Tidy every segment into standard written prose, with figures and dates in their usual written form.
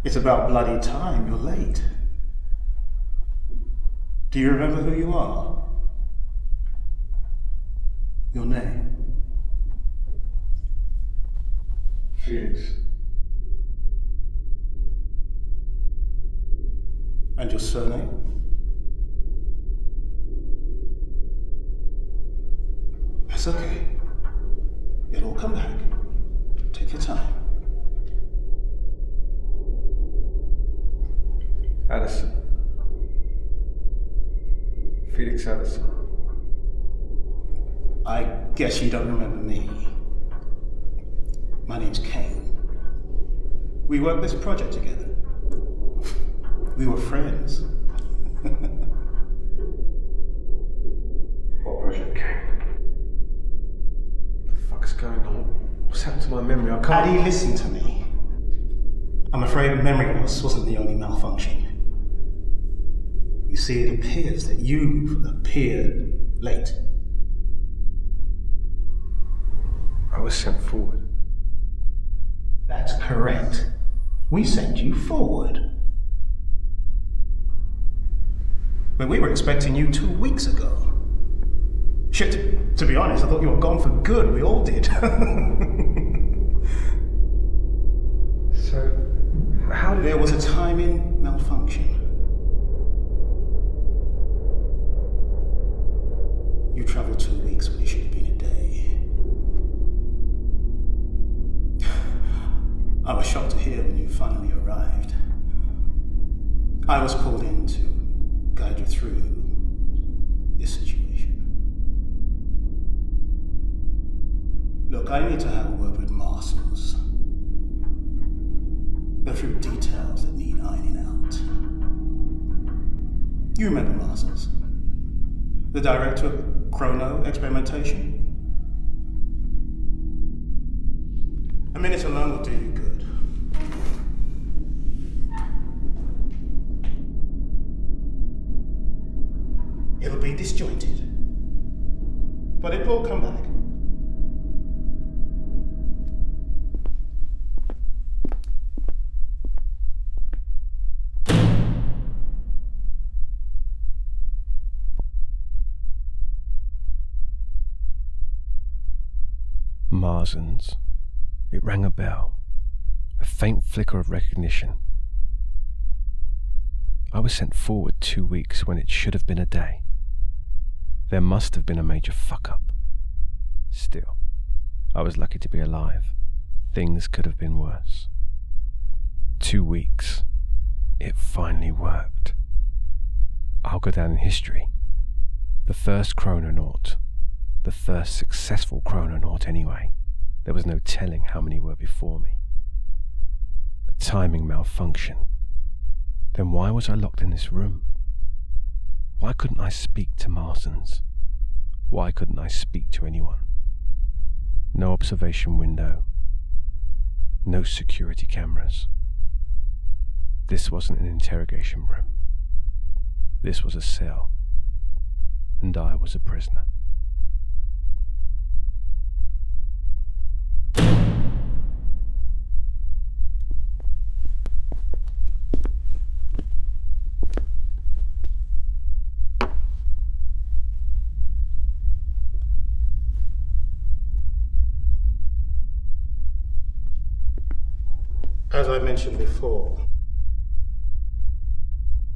It's about bloody time. You're late. Do you remember who you are? Your name? Felix. And your surname? That's okay. It'll all come back. Take your time. Addison. Felix Addison. I guess you don't remember me. My name's Kane. We worked this project together. We were friends. What project, Kane? What the fuck's going on? What's happened to my memory? I can't... Addy, listen to me. I'm afraid memory loss wasn't the only malfunction. You see, it appears that you appeared late. I was sent forward. That's correct. We sent you forward. But we were expecting you 2 weeks ago. Shit, to be honest, I thought you were gone for good. We all did. So, how did... There was a timing malfunction. You traveled 2 weeks when it should have been a day. I was shocked to hear when you finally arrived. I was called in to guide you through this situation. Look, I need to have a word with Masters. There are a few details that need ironing out. You remember Masters? The director of Chrono experimentation? A minute alone will do you good. It'll be disjointed, but it will come back. Marsens. It rang a bell, a faint flicker of recognition. I was sent forward 2 weeks when it should have been a day. There must have been a major fuck-up. Still, I was lucky to be alive. Things could have been worse. 2 weeks. It finally worked. I'll go down in history. The first Chrononaut. The first successful Chrononaut anyway. There was no telling how many were before me. A timing malfunction. Then why was I locked in this room? Why couldn't I speak to Marsens? Why couldn't I speak to anyone? No observation window. No security cameras. This wasn't an interrogation room. This was a cell. And I was a prisoner. As I mentioned before,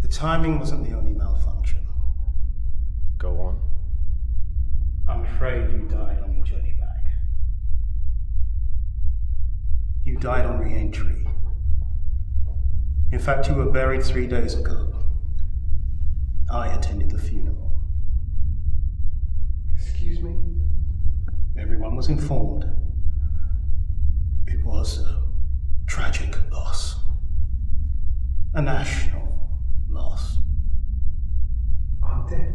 the timing wasn't the only malfunction. Go on. I'm afraid you died on your journey back. You died on re-entry. In fact, you were buried 3 days ago. I attended the funeral. Excuse me? Everyone was informed. It was a tragic loss. A national loss. I'm dead.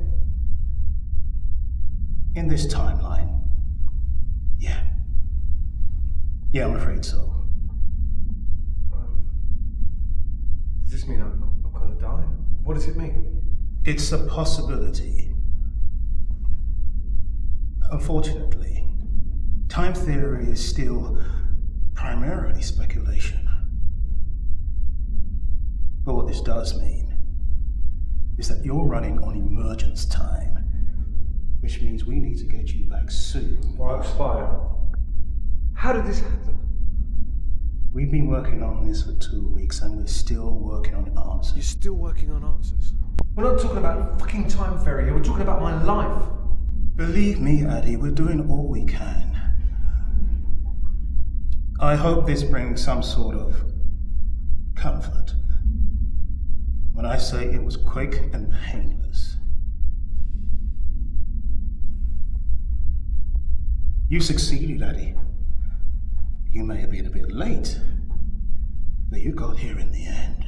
In this timeline, yeah. Yeah, I'm afraid so. Does this mean I'm gonna die? What does it mean? It's a possibility. Unfortunately, time theory is still primarily speculation. this does mean is that you're running on emergence time, which means we need to get you back soon. Or I expire. How did this happen? We've been working on this for 2 weeks and we're still working on answers. You're still working on answers? We're not talking about a fucking time ferry here, we're talking about my life. Believe me, Addy, we're doing all we can. I hope this brings some sort of comfort when I say it was quick and painless. You succeeded, Addy. You may have been a bit late, but you got here in the end.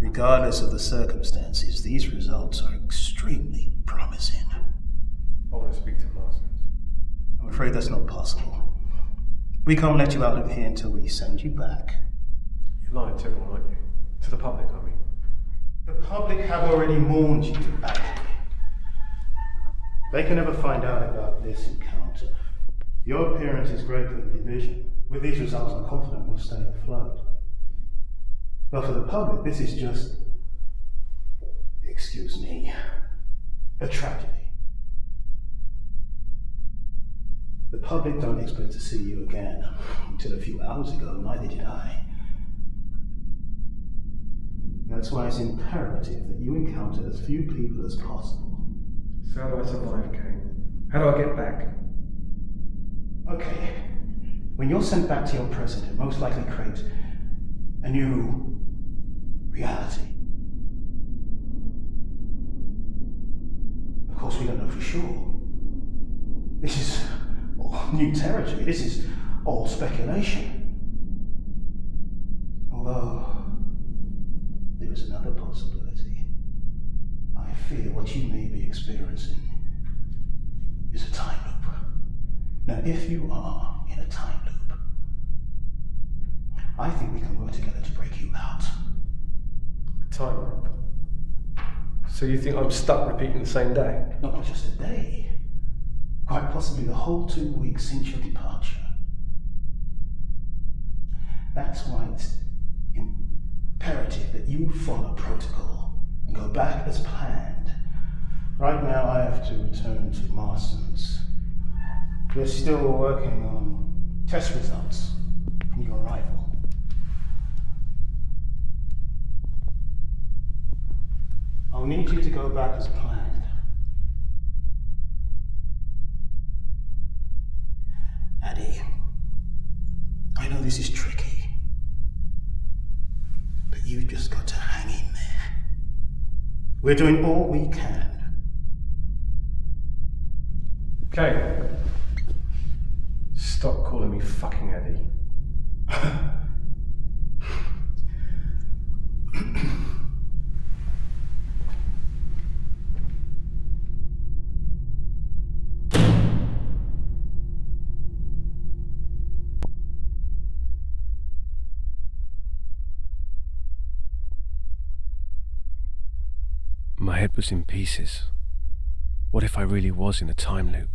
Regardless of the circumstances, these results are extremely promising. I want to speak to Marston. I'm afraid that's not possible. We can't let you out of here until we send you back. You're lying to everyone, aren't you? To the public, I mean. The public have already warned you, Addy. They can never find out about this encounter. Your appearance is great for the division. With these results, I'm confident we'll stay afloat. But for the public, this is just, excuse me, a tragedy. The public don't expect to see you again. Until a few hours ago, neither did I. That's why it's imperative that you encounter as few people as possible. So how do I survive, Kane? How do I get back? Okay. When you're sent back to your president, most likely create a new reality. Of course, we don't know for sure. This is all new territory. This is all speculation. Although, there is another possibility. I fear what you may be experiencing is a time loop. Now, if you are in a time loop, I think we can work together to break you out. A time loop? So you think I'm stuck repeating the same day? Not just a day. Quite possibly the whole 2 weeks since your departure. That's why it's imperative that you follow protocol and go back as planned. Right now I have to return to Marston's. We're still working on test results from your arrival. I'll need you to go back as planned. Addy, I know this is tricky, but you've just got to hang in there. We're doing all we can. Okay. Stop calling me fucking Eddie. My head was in pieces. What if I really was in a time loop?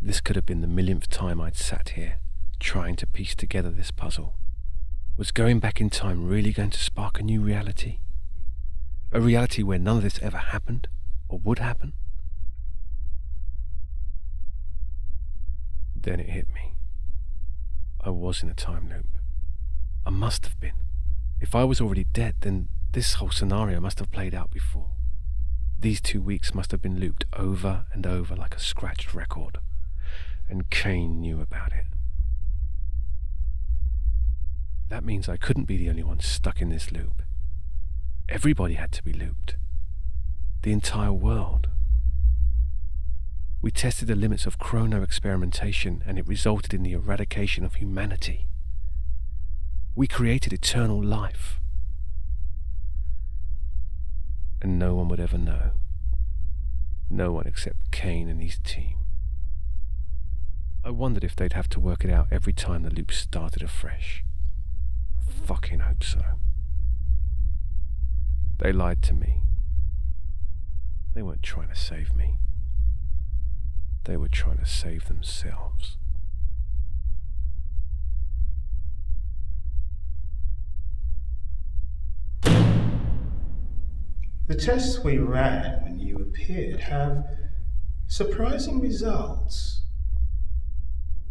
This could have been the millionth time I'd sat here, trying to piece together this puzzle. Was going back in time really going to spark a new reality? A reality where none of this ever happened, or would happen? Then it hit me. I was in a time loop. I must have been. If I was already dead, then this whole scenario must have played out before. These 2 weeks must have been looped over and over like a scratched record. And Kane knew about it. That means I couldn't be the only one stuck in this loop. Everybody had to be looped. The entire world. We tested the limits of chrono experimentation and it resulted in the eradication of humanity. We created eternal life. And no one would ever know. No one except Kane and his team. I wondered if they'd have to work it out every time the loop started afresh. I fucking hope so. They lied to me. They weren't trying to save me. They were trying to save themselves. The tests we ran when you appeared have surprising results.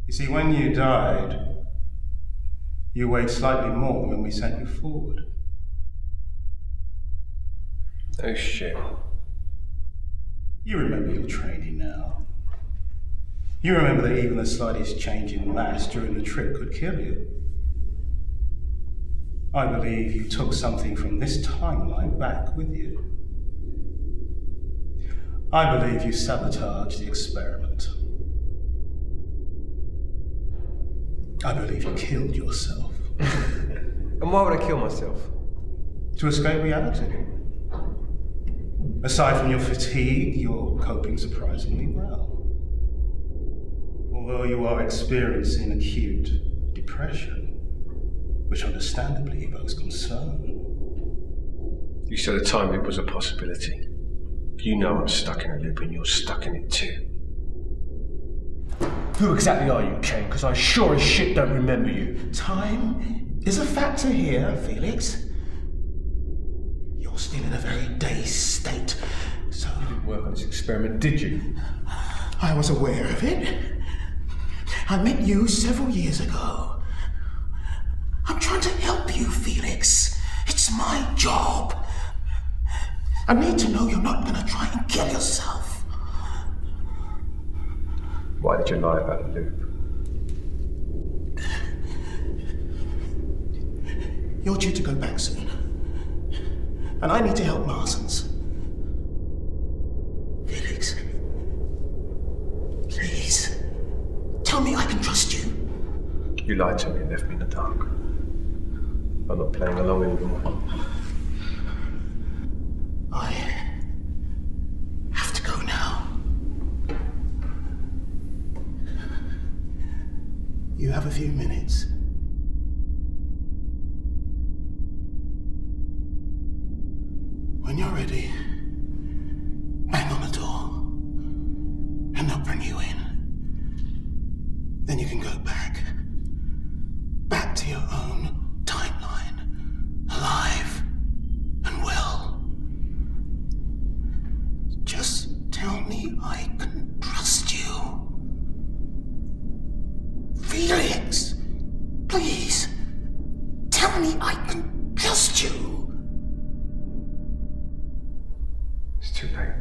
You see, when you died, you weighed slightly more when we sent you forward. Oh shit. You remember your training now. You remember that even the slightest change in mass during the trip could kill you. I believe you took something from this timeline back with you. I believe you sabotaged the experiment. I believe you killed yourself. And why would I kill myself? To escape reality. Aside from your fatigue, you're coping surprisingly well. Although you are experiencing acute depression, which understandably evokes concern. You said a time loop was a possibility. You know I'm stuck in a loop and you're stuck in it too. Who exactly are you, Kane? Because I sure as shit don't remember you. Time is a factor here, Felix. You're still in a very dazed state, so... You didn't work on this experiment, did you? I was aware of it. I met you several years ago. I'm trying to help you, Felix. It's my job. I need to know you're not going to try and kill yourself. Why did you lie about the loop? You're due to go back soon. And I need to help Marsons. Felix, please, tell me I can trust you. You lied to me and left me in the dark. I'm not playing along anymore. I have to go now. You have a few minutes. When you're ready, bang on the door, and they'll bring you in. Then you can go back to your own timeline, alive and well. Just tell me I can trust you. Felix, please, tell me I can trust you. It's too late.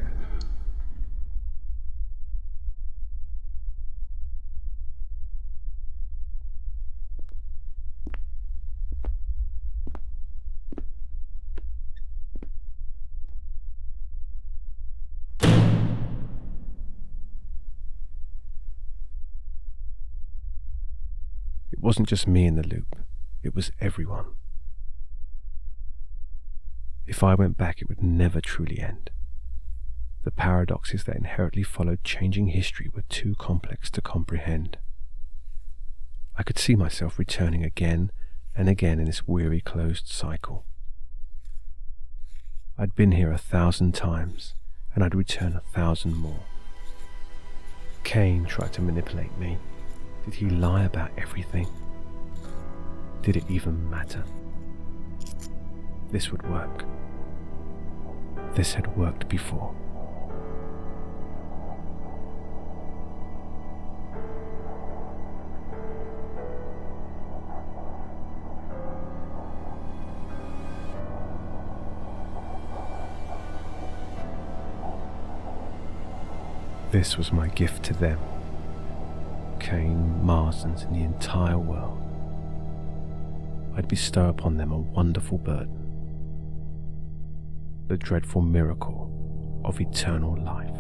It wasn't just me in the loop, it was everyone. If I went back, it would never truly end. The paradoxes that inherently followed changing history were too complex to comprehend. I could see myself returning again and again in this weary closed cycle. I'd been here 1,000 times, and I'd return 1,000 more. Kane tried to manipulate me. Did he lie about everything? Did it even matter? This would work. This had worked before. This was my gift to them. Kane, Marsden's, and the entire world. I'd bestow upon them a wonderful burden. The dreadful miracle of eternal life.